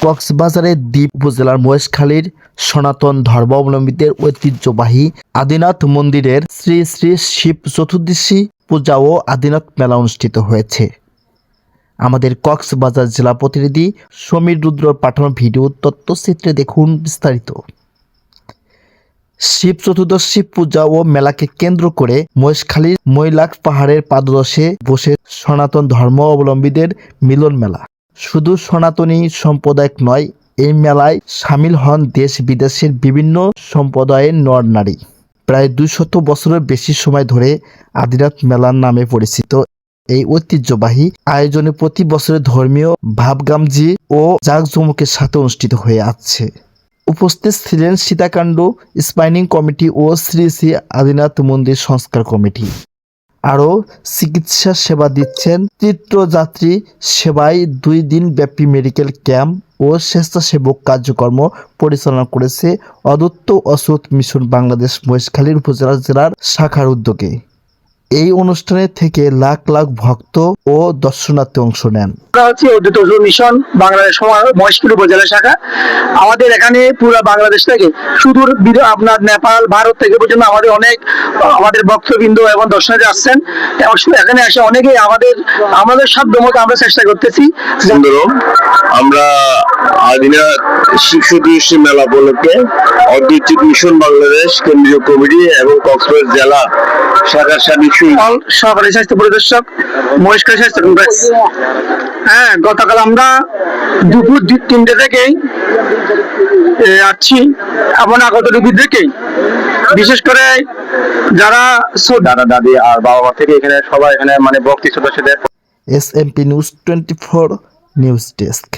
কক্সবাজারের দ্বীপ উপজেলার মহেশখালীর সনাতন ধর্মাবলম্বীদের ঐতিহ্যবাহী আদিনাথ মন্দিরের শ্রী শ্রী শিব চতুর্দশী পূজা ও আদিনাথ মেলা অনুষ্ঠিত হয়েছে। আমাদের কক্সবাজার জেলা প্রতিনিধি সমীর রুদ্র পাঠানো ভিডিও তথ্যচিত্রে দেখুন বিস্তারিত। শিব চতুর্দশী পূজা ও মেলাকে কেন্দ্র করে মহেশখালীর মৈলাক পাহাড়ের পাদদেশে বসে সনাতন ধর্মাবলম্বীদের মিলন মেলা। শুধু সনাতনী সম্প্রদায় নয়, এই মেলায় সামিল হন দেশ বিদেশের বিভিন্ন সম্প্রদায়ের নর নারী। প্রায় 200 বছরের বেশি সময় ধরে আদিনাথ মেলার নামে পরিচিত এই ঐতিহ্যবাহী আয়োজনে প্রতি বছরে ধর্মীয় ভাবগামজি ও জাঁকজমকের সাথে অনুষ্ঠিত হয়ে আসছে। উপস্থিত ছিলেন সীতাকাণ্ড স্পাইনিং কমিটি ও শ্রী শ্রী আদিনাথ মন্দির সংস্কার কমিটি। আরও চিকিৎসা সেবা দিচ্ছেন তীর্থযাত্রী সেবায় 2 দিন ব্যাপী মেডিকেল ক্যাম্প ও স্বেচ্ছাসেবক কার্যক্রম পরিচালনা করেছে অদ্বৈত অচ্যুত মিশন বাংলাদেশ মহেশখালীর উপজেলা জেলার শাখার উদ্যোগে। এই অনুষ্ঠানে থেকে লাখ লাখ ভক্ত ও দর্শনার্থী অংশ নেন। অদ্বৈত অচ্যুত মিশন বাংলাদেশ মহেশখালী উপজেলা শাখা। আমাদের এখানে পুরো বাংলাদেশ থেকে সুদূর আপনার নেপাল, ভারত থেকে পর্যন্ত আমাদের ভক্তবৃন্দ এবং দর্শনার্থী আসছেন এবং এখানে এসে অনেকেই আমাদের সাধ্য মতো আমরা চেষ্টা করতেছি। আমরা আদিনাথ শিব চতুর্দশী মেলা উপলক্ষে অদ্বৈত মিশন বাংলাদেশ কেন্দ্রীয় কমিটি এবং কক্সবাজার জেলা শাখার সহকারী স্বাস্থ্য পরিদর্শক মহেশখালী স্বাস্থ্য কমপ্লেক্স। গতকাল আমরা দুপুর 3টে থেকেই আসছি এবং আগত রোগী থেকেই, বিশেষ করে যারা দাদা দাদি আর বাবা মা থেকে এখানে সবাই এখানে ভক্তি শ্রদ্ধা সাথে। SMP news 24 news desk.